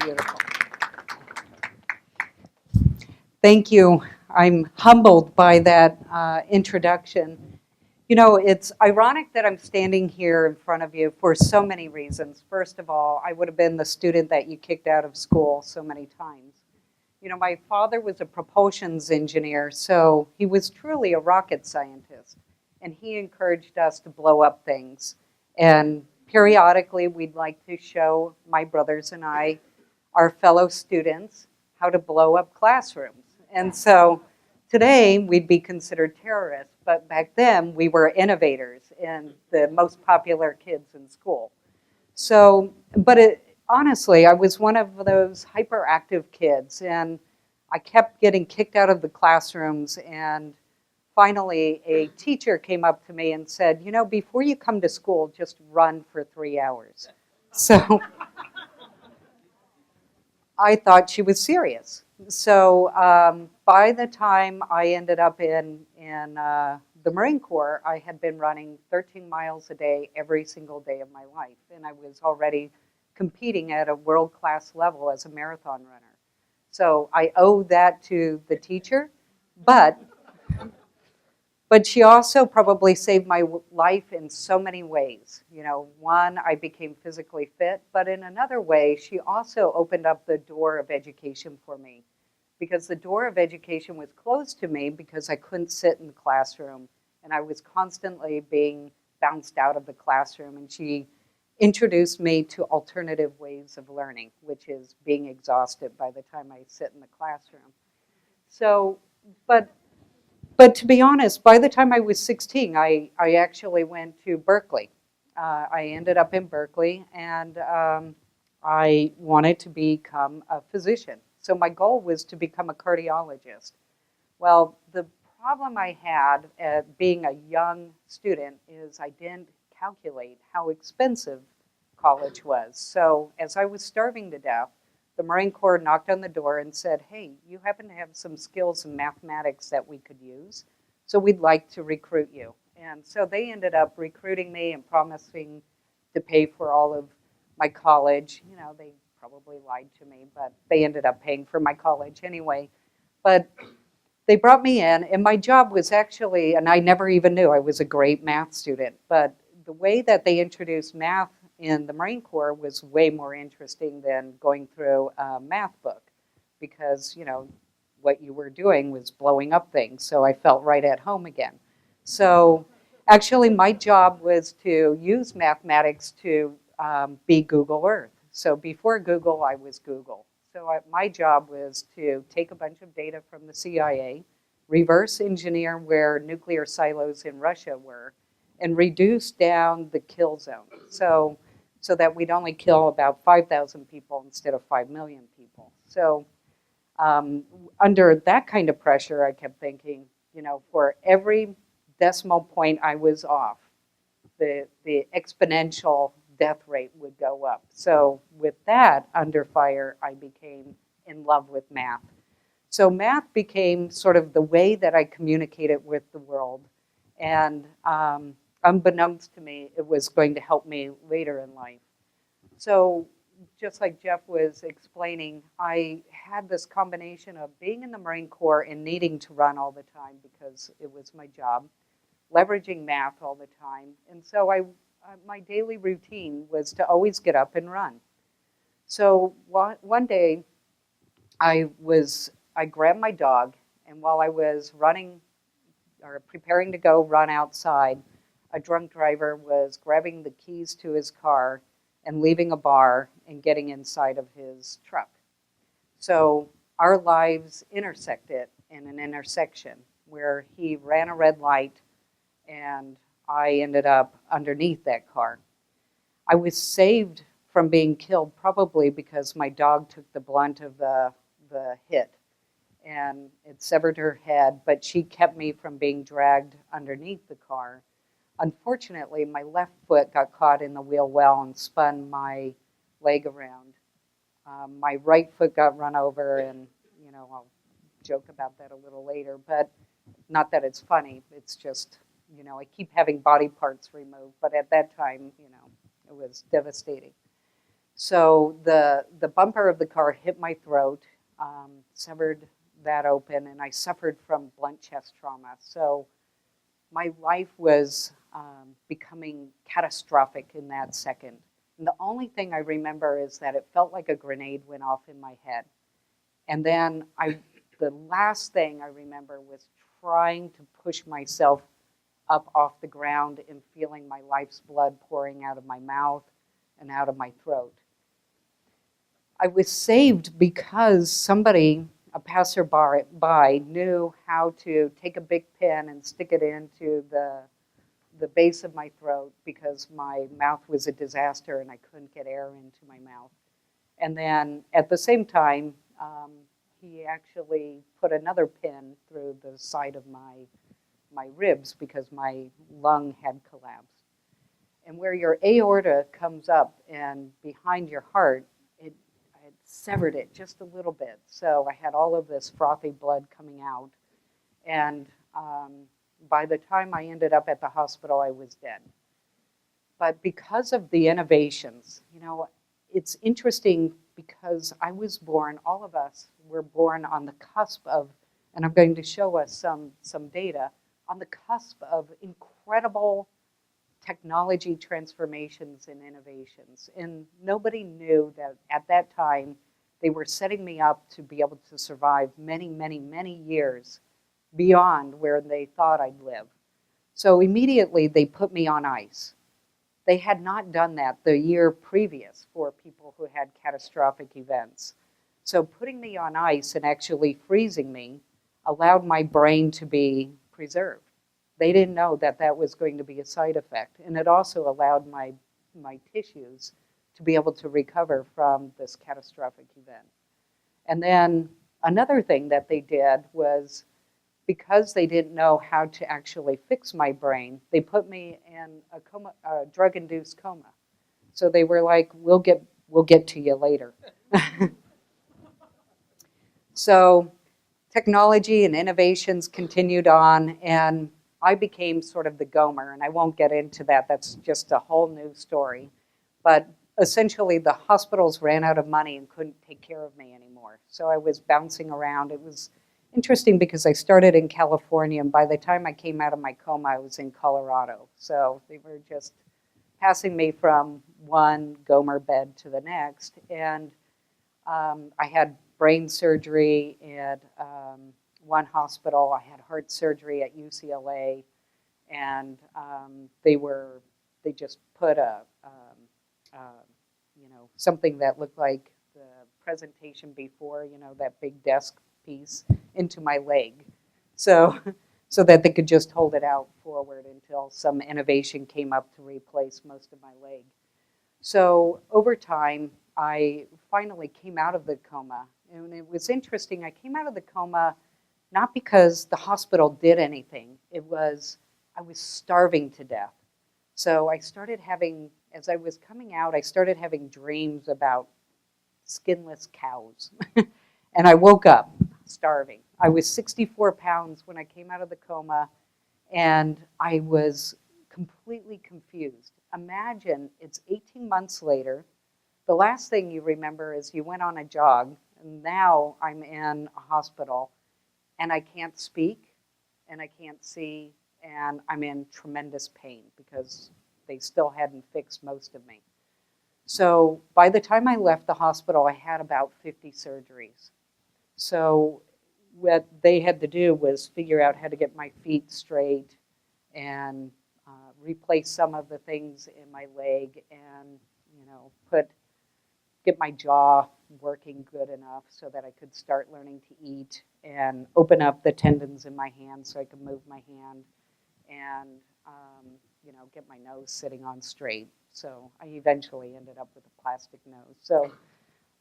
Beautiful. Thank you. I'm humbled by that introduction. You know, it's ironic that I'm standing here in front of you for so many reasons. First of all, I would have been the student that you kicked out of school so many times. You know, my father was a propulsions engineer, so he was truly a rocket scientist. And he encouraged us to blow up things. And periodically, we'd like to show my brothers and I, our fellow students, how to blow up classrooms. And so today, we'd be considered terrorists, but back then, we were innovators and the most popular kids in school. So, honestly, I was one of those hyperactive kids, and I kept getting kicked out of the classrooms, and finally, a teacher came up to me and said, you know, before you come to school, just run for 3 hours. So I thought she was serious. So by the time I ended up in the Marine Corps, I had been running 13 miles a day every single day of my life. And I was already competing at a world-class level as a marathon runner. So I owe that to the teacher, but she also probably saved my life in so many ways. You know, one, I became physically fit, but in another way, she also opened up the door of education for me, because the door of education was closed to me because I couldn't sit in the classroom, and I was constantly being bounced out of the classroom, and she introduced me to alternative ways of learning, which is being exhausted by the time I sit in the classroom. So, but to be honest, by the time I was 16, I actually went to Berkeley. I ended up in Berkeley, and I wanted to become a physician. So my goal was to become a cardiologist. Well, the problem I had at being a young student is I didn't calculate how expensive college was. So as I was starving to death, the Marine Corps knocked on the door and said, hey, you happen to have some skills in mathematics that we could use, so we'd like to recruit you. And so they ended up recruiting me and promising to pay for all of my college. You know, they probably lied to me, but they ended up paying for my college anyway. But they brought me in, and my job was actually, and I never even knew I was a great math student, but the way that they introduced math in the Marine Corps was way more interesting than going through a math book, because, you know, what you were doing was blowing up things, so I felt right at home again. So actually my job was to use mathematics to be Google Earth. So before Google, I was Google. So my job was to take a bunch of data from the CIA, reverse engineer where nuclear silos in Russia were, and reduce down the kill zone. So that we'd only kill about 5,000 people instead of 5 million people. So under that kind of pressure, I kept thinking, you know, for every decimal point I was off, the exponential death rate would go up. So with that under fire, I became in love with math. So math became sort of the way that I communicated with the world. And unbeknownst to me, it was going to help me later in life. So just like Jeff was explaining, I had this combination of being in the Marine Corps and needing to run all the time because it was my job, leveraging math all the time. And so my daily routine was to always get up and run. So one day I grabbed my dog, and while I was running or preparing to go run outside, a drunk driver was grabbing the keys to his car and leaving a bar and getting inside of his truck. So our lives intersected in an intersection where he ran a red light and I ended up underneath that car. I was saved from being killed probably because my dog took the blunt of the hit, and it severed her head, but she kept me from being dragged underneath the car. Unfortunately, my left foot got caught in the wheel well and spun my leg around. My right foot got run over, and, you know, I'll joke about that a little later, but not that it's funny, it's just, you know, I keep having body parts removed, but at that time, you know, it was devastating. So the bumper of the car hit my throat, severed that open, and I suffered from blunt chest trauma. So my life was becoming catastrophic in that second. And the only thing I remember is that it felt like a grenade went off in my head. And then the last thing I remember was trying to push myself up off the ground and feeling my life's blood pouring out of my mouth and out of my throat. I was saved because somebody, a passerby, knew how to take a big pin and stick it into the base of my throat because my mouth was a disaster and I couldn't get air into my mouth. And then at the same time, he actually put another pin through the side of my ribs because my lung had collapsed. And where your aorta comes up and behind your heart, I severed it just a little bit. So I had all of this frothy blood coming out. And by the time I ended up at the hospital, I was dead. But because of the innovations, it's interesting because I was born, all of us were born on the cusp of, and I'm going to show us some data, on the cusp of incredible technology transformations and innovations. And nobody knew that at that time they were setting me up to be able to survive many, many, many years beyond where they thought I'd live. So immediately they put me on ice. They had not done that the year previous for people who had catastrophic events. So putting me on ice and actually freezing me allowed my brain to be preserved. They didn't know that that was going to be a side effect. And it also allowed my tissues to be able to recover from this catastrophic event. And then another thing that they did was, because they didn't know how to actually fix my brain, they put me in a drug-induced coma. So they were like, we'll get to you later. So technology and innovations continued on, and I became sort of the Gomer, and I won't get into that. That's just a whole new story. But essentially, the hospitals ran out of money and couldn't take care of me anymore. So I was bouncing around. It was interesting because I started in California, and by the time I came out of my coma, I was in Colorado. So they were just passing me from one Gomer bed to the next. And I had brain surgery at one hospital. I had heart surgery at UCLA, and they just put something that looked like the presentation before, that big desk piece, into my leg, so that they could just hold it out forward until some innovation came up to replace most of my leg. So over time, I finally came out of the coma, and it was interesting. I came out of the coma not because the hospital did anything. I was starving to death. So I started having, as I was coming out, I started having dreams about skinless cows. And I woke up starving. I was 64 pounds when I came out of the coma, and I was completely confused. Imagine it's 18 months later. The last thing you remember is you went on a jog, and now I'm in a hospital, and I can't speak, and I can't see, and I'm in tremendous pain because they still hadn't fixed most of me. So by the time I left the hospital, I had about 50 surgeries. So what they had to do was figure out how to get my feet straight and replace some of the things in my leg, and get my jaw working good enough so that I could start learning to eat, and open up the tendons in my hand so I could move my hand, and get my nose sitting on straight. So I eventually ended up with a plastic nose. So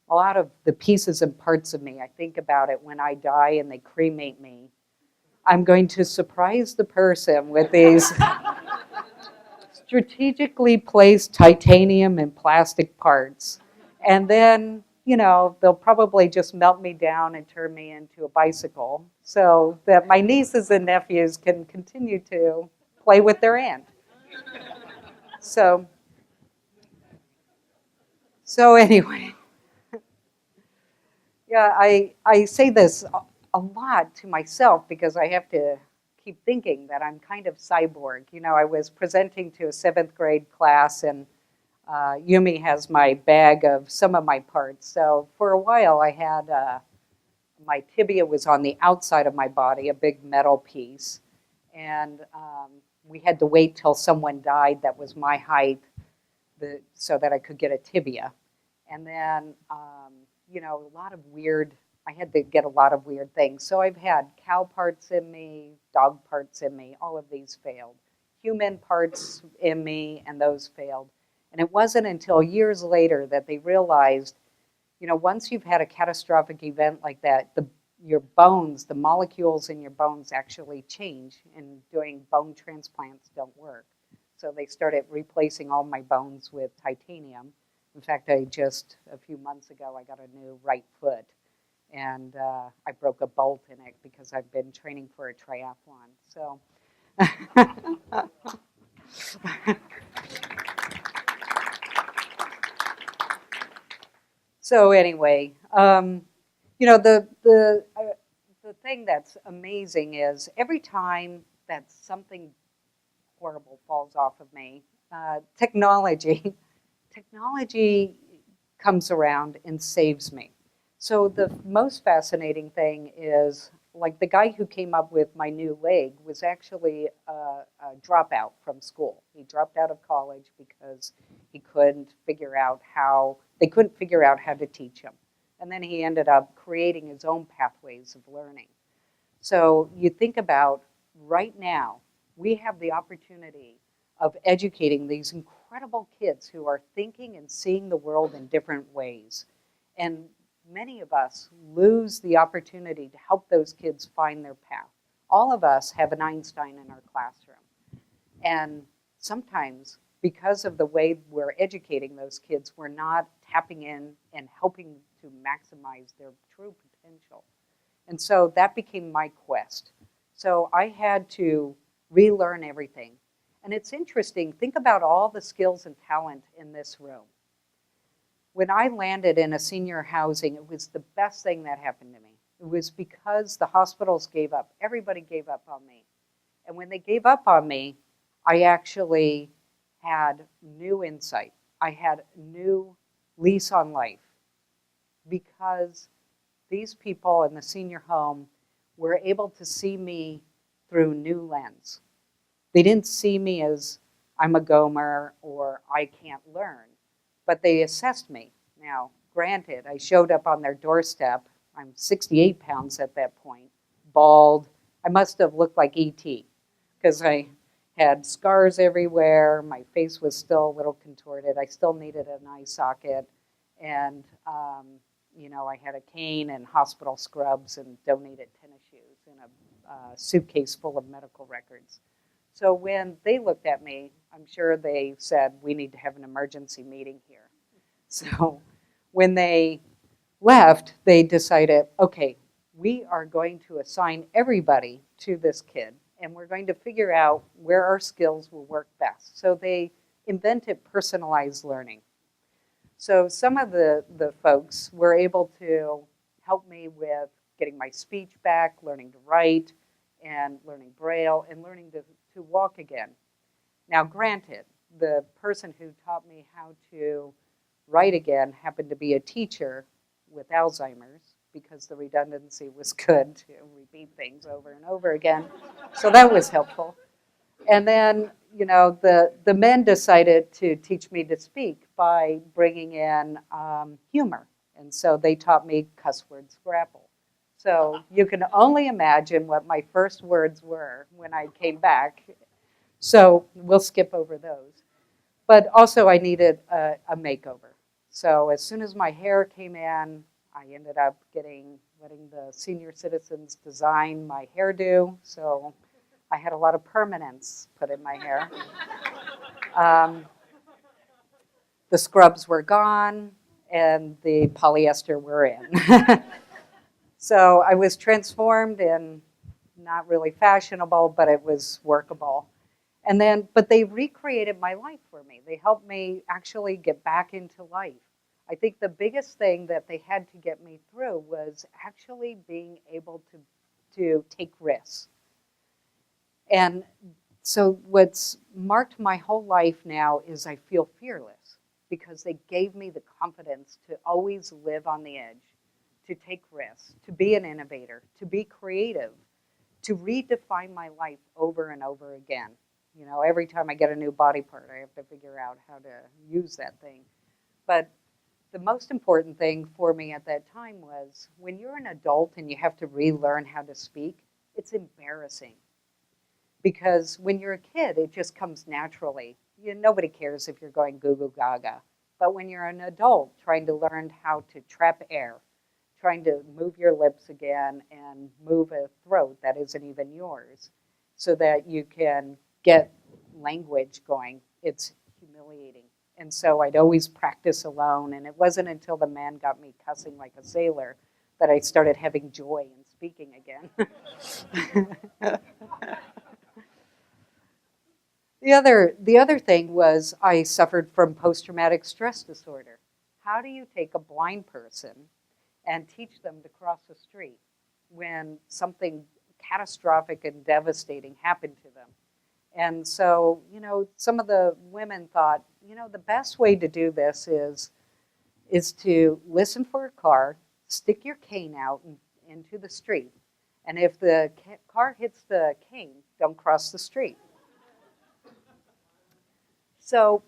a lot of the pieces and parts of me, I think about it when I die and they cremate me. I'm going to surprise the person with these strategically placed titanium and plastic parts. And then, they'll probably just melt me down and turn me into a bicycle so that my nieces and nephews can continue to play with their aunt. So So anyway, yeah, I say this a lot to myself because I have to keep thinking that I'm kind of cyborg. You know, I was presenting to a 7th grade class, and Yumi has my bag of some of my parts. So for a while, I had my tibia was on the outside of my body, a big metal piece, and we had to wait till someone died that was my height, so that I could get a tibia. And then, you know, I had to get a lot of weird things. So I've had cow parts in me, dog parts in me, all of these failed. Human parts in me, and those failed. And it wasn't until years later that they realized, you know, once you've had a catastrophic event like that, your bones, the molecules in your bones actually change, and doing bone transplants don't work. So they started replacing all my bones with titanium. In fact, a few months ago, I got a new right foot, and I broke a bolt in it because I've been training for a triathlon. So, so anyway, you know, the thing that's amazing is every time that something horrible falls off of me, technology comes around and saves me. So the most fascinating thing is, like, the guy who came up with my new leg was actually a dropout from school. He dropped out of college because they couldn't figure out how to teach him. And then he ended up creating his own pathways of learning. So you think about right now, we have the opportunity of educating these incredible kids who are thinking and seeing the world in different ways. And many of us lose the opportunity to help those kids find their path. All of us have an Einstein in our classroom. And sometimes, because of the way we're educating those kids, we're not tapping in and helping to maximize their true potential. And so that became my quest. So I had to relearn everything. And it's interesting, think about all the skills and talent in this room. When I landed in a senior housing, it was the best thing that happened to me. It was because the hospitals gave up. Everybody gave up on me. And when they gave up on me, I actually had new insight. I had a new lease on life, because these people in the senior home were able to see me through new lens. They didn't see me as I'm a gomer or I can't learn, but they assessed me. Now, granted, I showed up on their doorstep. I'm 68 pounds at that point, bald. I must have looked like E.T. because I had scars everywhere. My face was still a little contorted. I still needed an eye socket. And, you know, I had a cane and hospital scrubs and donated tennis shoes and a suitcase full of medical records. So when they looked at me, I'm sure they said, we need to have an emergency meeting here. So when they left, they decided, okay, we are going to assign everybody to this kid, and we're going to figure out where our skills will work best. So they invented personalized learning. So some of the folks were able to help me with getting my speech back, learning to write, and learning Braille, and learning to walk again. Now, granted, the person who taught me how to write again happened to be a teacher with Alzheimer's, because the redundancy was good to repeat things over and over again. So that was helpful. And then, you know, the men decided to teach me to speak by bringing in humor. And so they taught me cuss words for apple. So you can only imagine what my first words were when I came back. So we'll skip over those. But also I needed a makeover. So as soon as my hair came in, I ended up letting the senior citizens design my hairdo. So I had a lot of permanence put in my hair. The scrubs were gone, and the polyester were in. So I was transformed, and not really fashionable, but it was workable. And then, but they recreated my life for me. They helped me actually get back into life. I think the biggest thing that they had to get me through was actually being able to take risks. And so what's marked my whole life now is I feel fearless because they gave me the confidence to always live on the edge, to take risks, to be an innovator, to be creative, to redefine my life over and over again. You know, every time I get a new body part, I have to figure out how to use that thing. But the most important thing for me at that time was when you're an adult and you have to relearn how to speak, it's embarrassing. Because when you're a kid, it just comes naturally. Nobody cares if you're going goo goo gaga. But when you're an adult trying to learn how to trap air, trying to move your lips again and move a throat that isn't even yours so that you can get language going, it's humiliating. And so I'd always practice alone. And it wasn't until the man got me cussing like a sailor that I started having joy in speaking again. The other thing was I suffered from post-traumatic stress disorder. How do you take a blind person and teach them to cross the street when something catastrophic and devastating happened to them? And so, you know, some of the women thought, you know, the best way to do this is to listen for a car, stick your cane out into the street, and if the car hits the cane, don't cross the street. So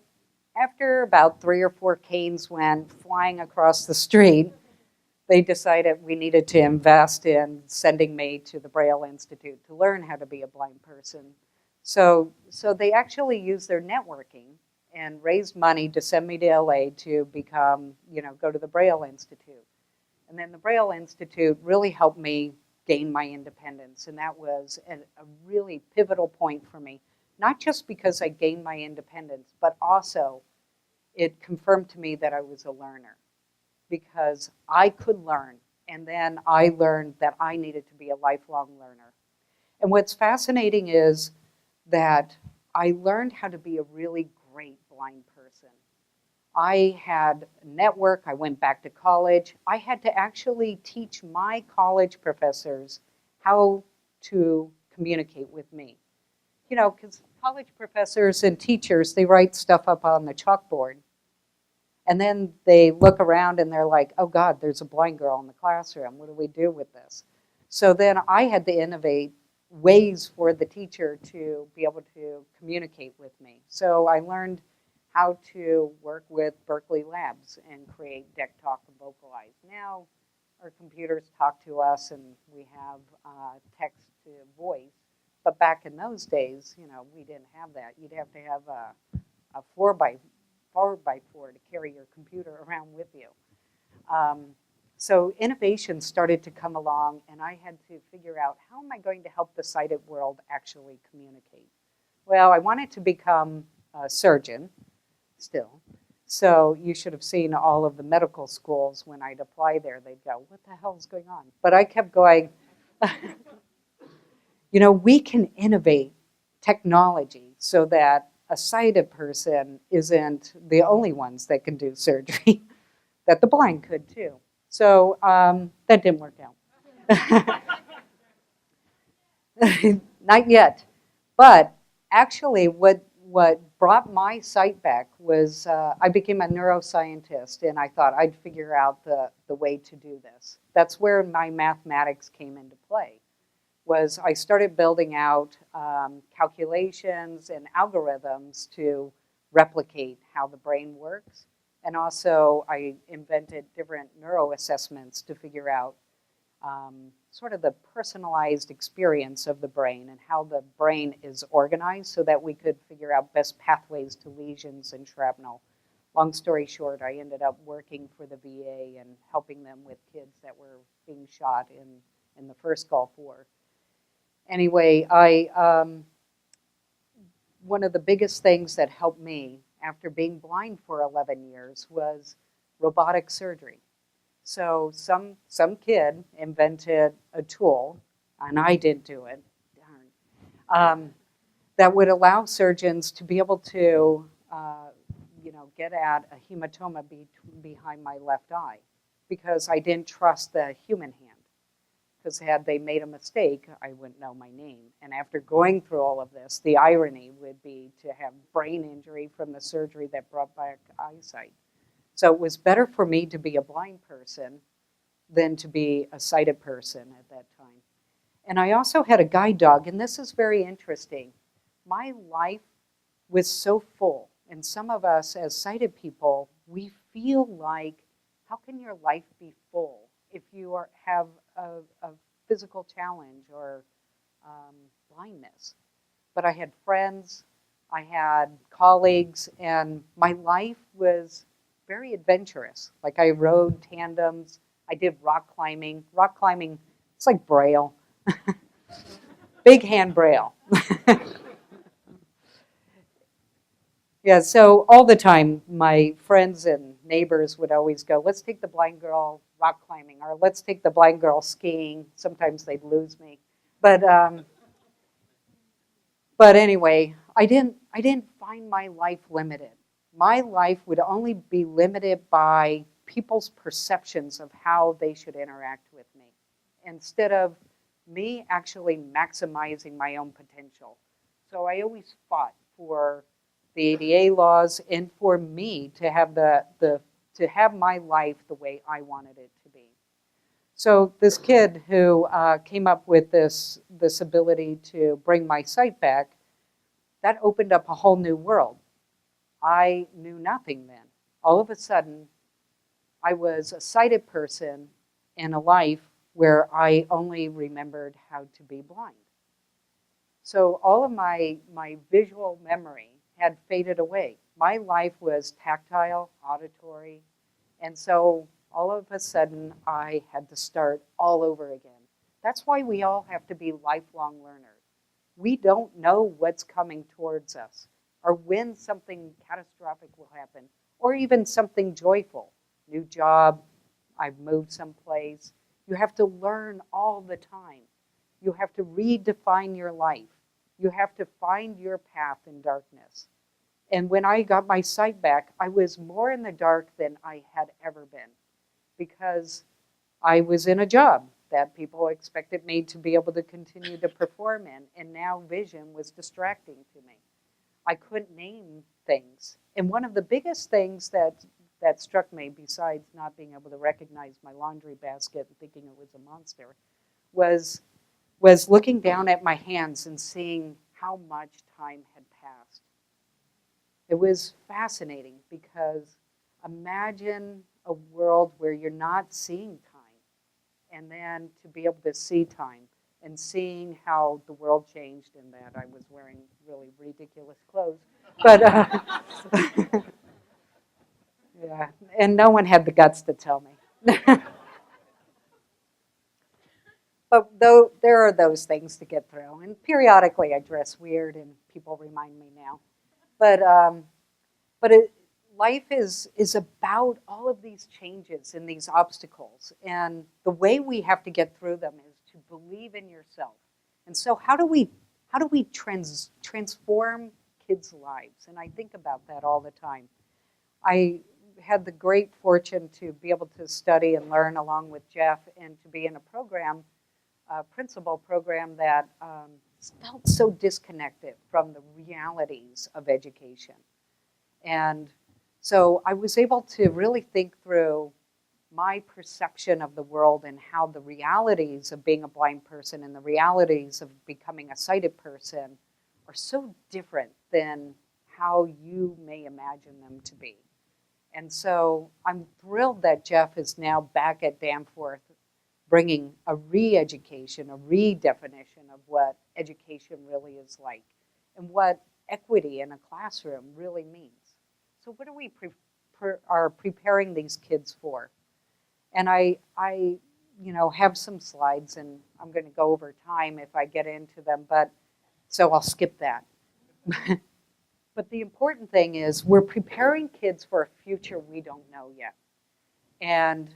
after about 3 or 4 canes went flying across the street, they decided we needed to invest in sending me to the Braille Institute to learn how to be a blind person. So they actually used their networking and raised money to send me to LA to become, you know, go to the Braille Institute. And then the Braille Institute really helped me gain my independence, and that was a really pivotal point for me. Not just because I gained my independence, but also it confirmed to me that I was a learner because I could learn. And then I learned that I needed to be a lifelong learner. And what's fascinating is that I learned how to be a really great blind person. I had a network. I went back to college. I had to actually teach my college professors how to communicate with me. You know, because college professors and teachers, they write stuff up on the chalkboard. And then they look around and they're like, oh God, there's a blind girl in the classroom. What do we do with this? So then I had to innovate ways for the teacher to be able to communicate with me. So I learned how to work with Berkeley Labs and create Deck Talk and Vocalize. Now our computers talk to us and we have text to voice. But back in those days, you know, we didn't have that. You'd have to have a 4x4 to carry your computer around with you. So innovation started to come along, and I had to figure out how am I going to help the sighted world actually communicate. Well, I wanted to become a surgeon still. So you should have seen all of the medical schools when I'd apply there. They'd go, what the hell is going on? But I kept going, you know, we can innovate technology so that a sighted person isn't the only ones that can do surgery, that the blind could too. So that didn't work out. Not yet. But actually what brought my sight back was I became a neuroscientist, and I thought I'd figure out the way to do this. That's where my mathematics came into play. Was I started building out calculations and algorithms to replicate how the brain works. And also I invented different neuroassessments to figure out sort of the personalized experience of the brain and how the brain is organized so that we could figure out best pathways to lesions and shrapnel. Long story short, I ended up working for the VA and helping them with kids that were being shot in the first Gulf War. Anyway, one of the biggest things that helped me after being blind for 11 years was robotic surgery. So some kid invented a tool, and I didn't do it, darn, that would allow surgeons to be able to get at a hematoma behind my left eye because I didn't trust the human hand. Because had they made a mistake, I wouldn't know my name. And after going through all of this, the irony would be to have brain injury from the surgery that brought back eyesight. So it was better for me to be a blind person than to be a sighted person at that time. And I also had a guide dog, and this is very interesting. My life was so full, and some of us as sighted people, we feel like, how can your life be full if you have a physical challenge or blindness? But I had friends, I had colleagues, and my life was very adventurous. Like I rode tandems, I did rock climbing. Rock climbing, it's like Braille. Big hand Braille. Yeah, so all the time, my friends and neighbors would always go, let's take the blind girl rock climbing, or let's take the blind girl skiing. Sometimes they'd lose me. But anyway, I didn't find my life limited. My life would only be limited by people's perceptions of how they should interact with me, instead of me actually maximizing my own potential. So I always fought for the ADA laws and for me to have to have my life the way I wanted it to be. So this kid who came up with this ability to bring my sight back, that opened up a whole new world. I knew nothing then. All of a sudden, I was a sighted person in a life where I only remembered how to be blind. So all of my visual memory had faded away. My life was tactile, auditory, and so all of a sudden I had to start all over again. That's why we all have to be lifelong learners. We don't know what's coming towards us, or when something catastrophic will happen, or even something joyful. New job, I've moved someplace. You have to learn all the time. You have to redefine your life. You have to find your path in darkness. And when I got my sight back, I was more in the dark than I had ever been, because I was in a job that people expected me to be able to continue to perform in, and now vision was distracting to me. I couldn't name things. And one of the biggest things that struck me, besides not being able to recognize my laundry basket and thinking it was a monster, was looking down at my hands and seeing how much time had passed. It was fascinating, because imagine a world where you're not seeing time, and then to be able to see time and seeing how the world changed in that. I was wearing really ridiculous clothes, but yeah, and no one had the guts to tell me. But though there are those things to get through, and periodically I dress weird, and people remind me now. But life is about all of these changes and these obstacles, and the way we have to get through them is to believe in yourself. And so how do we transform kids' lives? And I think about that all the time. I had the great fortune to be able to study and learn along with Jeff, and to be in a program, principal program that felt so disconnected from the realities of education. And so I was able to really think through my perception of the world and how the realities of being a blind person and the realities of becoming a sighted person are so different than how you may imagine them to be. And so I'm thrilled that Jeff is now back at Danforth, bringing a re-education, a redefinition of what education really is like, and what equity in a classroom really means. So what are we are preparing these kids for? And I have some slides, and I'm going to go over time if I get into them, but so I'll skip that. But the important thing is we're preparing kids for a future we don't know yet. And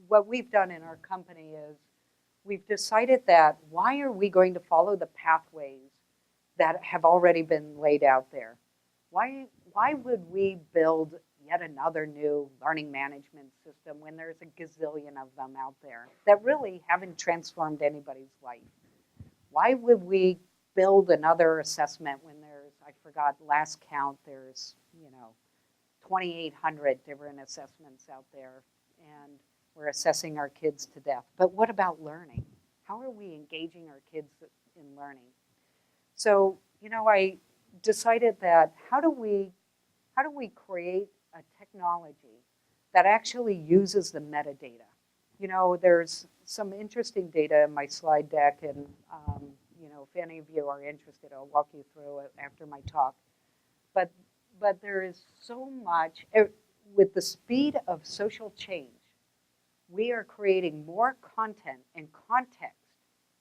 what we've done in our company is we've decided that why are we going to follow the pathways that have already been laid out there? Why why would we build yet another new learning management system when there's a gazillion of them out there that really haven't transformed anybody's life? Why would we build another assessment when there's, I forgot, last count, there's, 2,800 different assessments out there, and we're assessing our kids to death. But what about learning? How are we engaging our kids in learning? So, I decided that how do we create a technology that actually uses the metadata? There's some interesting data in my slide deck, and if any of you are interested, I'll walk you through it after my talk. But there is so much, with the speed of social change, we are creating more content and context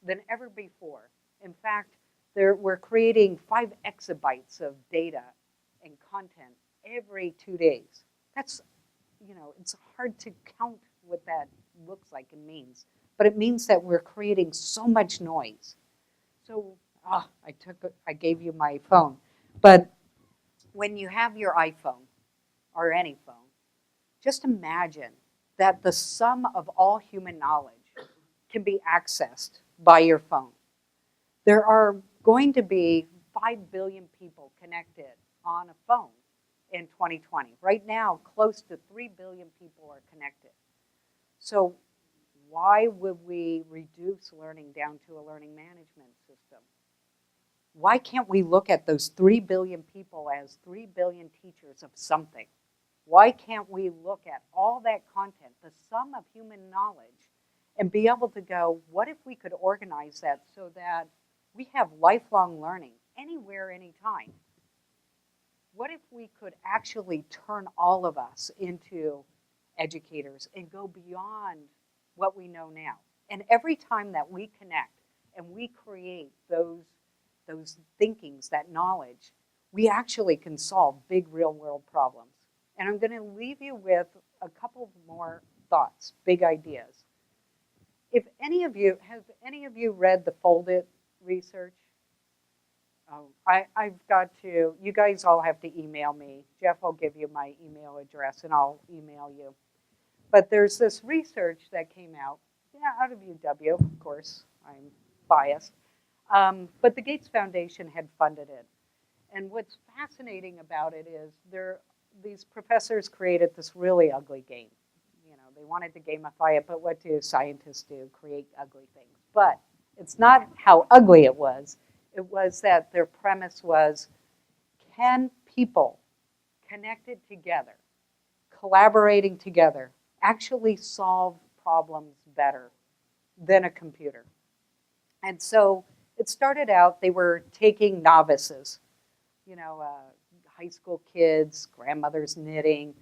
than ever before. In fact, we're creating 5 exabytes of data and content every 2 days. That's, it's hard to count what that looks like and means. But it means that we're creating so much noise. So, I gave you my phone. But when you have your iPhone or any phone, just imagine that the sum of all human knowledge can be accessed by your phone. There are going to be 5 billion people connected on a phone in 2020. Right now, close to 3 billion people are connected. So why would we reduce learning down to a learning management system? Why can't we look at those 3 billion people as 3 billion teachers of something? Why can't we look at all that content, the sum of human knowledge, and be able to go, what if we could organize that so that we have lifelong learning anywhere, anytime? What if we could actually turn all of us into educators and go beyond what we know now? And every time that we connect and we create those thinkings, that knowledge, we actually can solve big real world problems. And I'm going to leave you with a couple more thoughts, big ideas. Have any of you read the Foldit research? Oh, I've got to, you guys all have to email me. Jeff will give you my email address and I'll email you. But there's this research that came out of UW, of course, I'm biased. But the Gates Foundation had funded it. And what's fascinating about it is these professors created this really ugly game. They wanted to gamify it, but what do scientists do? Create ugly things. But it's not how ugly it was. It was that their premise was, can people connected together, collaborating together, actually solve problems better than a computer? And so it started out, they were taking novices, high school kids, grandmothers knitting,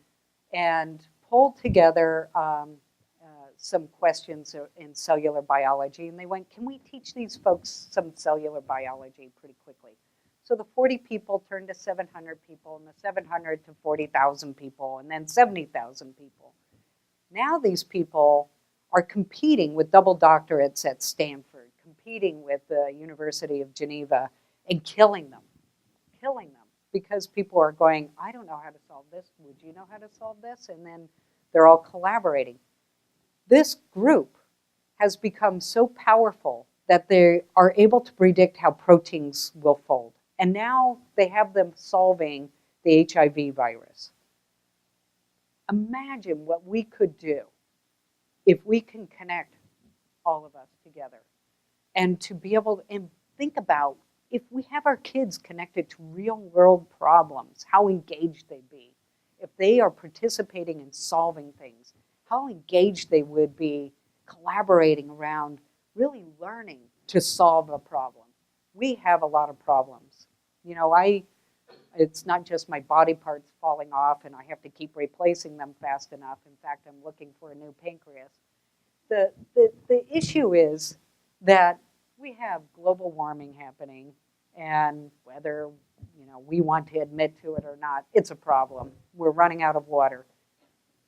and pulled together some questions in cellular biology. And they went, can we teach these folks some cellular biology pretty quickly? So the 40 people turned to 700 people, and the 700 to 40,000 people, and then 70,000 people. Now these people are competing with double doctorates at Stanford, competing with the University of Geneva, and killing them, because people are going, I don't know how to solve this. Would you know how to solve this? And then they're all collaborating. This group has become so powerful that they are able to predict how proteins will fold. And now they have them solving the HIV virus. Imagine what we could do if we can connect all of us together and to be able to and think about if we have our kids connected to real world problems, how engaged they'd be. If they are participating in solving things, how engaged they would be collaborating around really learning to solve a problem. We have a lot of problems. It's not just my body parts falling off and I have to keep replacing them fast enough. In fact, I'm looking for a new pancreas. The issue is that we have global warming happening, and whether we want to admit to it or not, it's a problem. We're running out of water.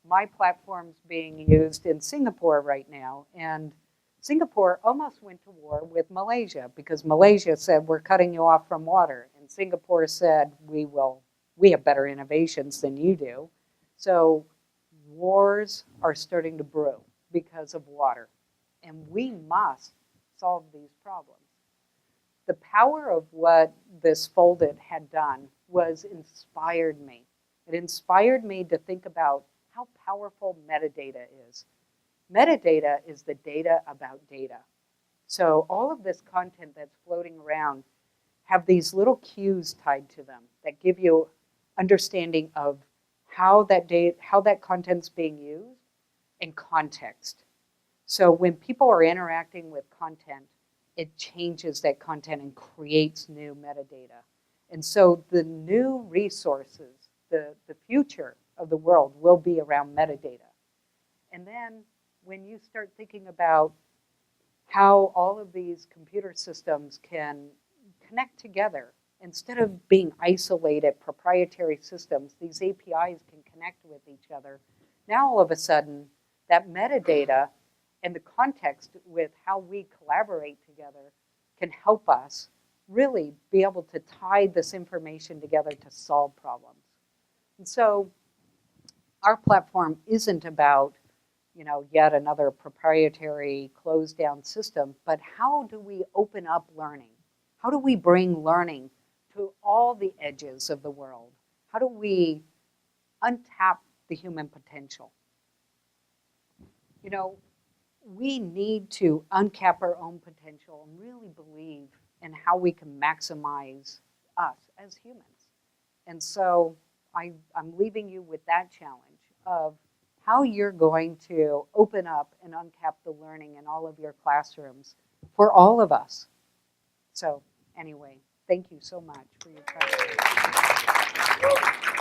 My platform's being used in Singapore right now, and Singapore almost went to war with Malaysia because Malaysia said, we're cutting you off from water. And Singapore said, we will we have better innovations than you do. So wars are starting to brew because of water. And we must solve these problems. The power of what this Foldit had done was inspired me. It inspired me to think about how powerful metadata is. Metadata is the data about data. So all of this content that's floating around have these little cues tied to them that give you understanding of how that content's being used and context. So when people are interacting with content, it changes that content and creates new metadata. And so the new resources, the future of the world will be around metadata. And then when you start thinking about how all of these computer systems can connect together, instead of being isolated proprietary systems, these APIs can connect with each other. Now all of a sudden, that metadata and the context with how we collaborate together can help us really be able to tie this information together to solve problems. And so our platform isn't about, yet another proprietary closed down system, but how do we open up learning? How do we bring learning to all the edges of the world? How do we untap the human potential? We need to uncap our own potential and really believe in how we can maximize us as humans. And so I'm leaving you with that challenge of how you're going to open up and uncap the learning in all of your classrooms for all of us. So anyway, thank you so much for your time.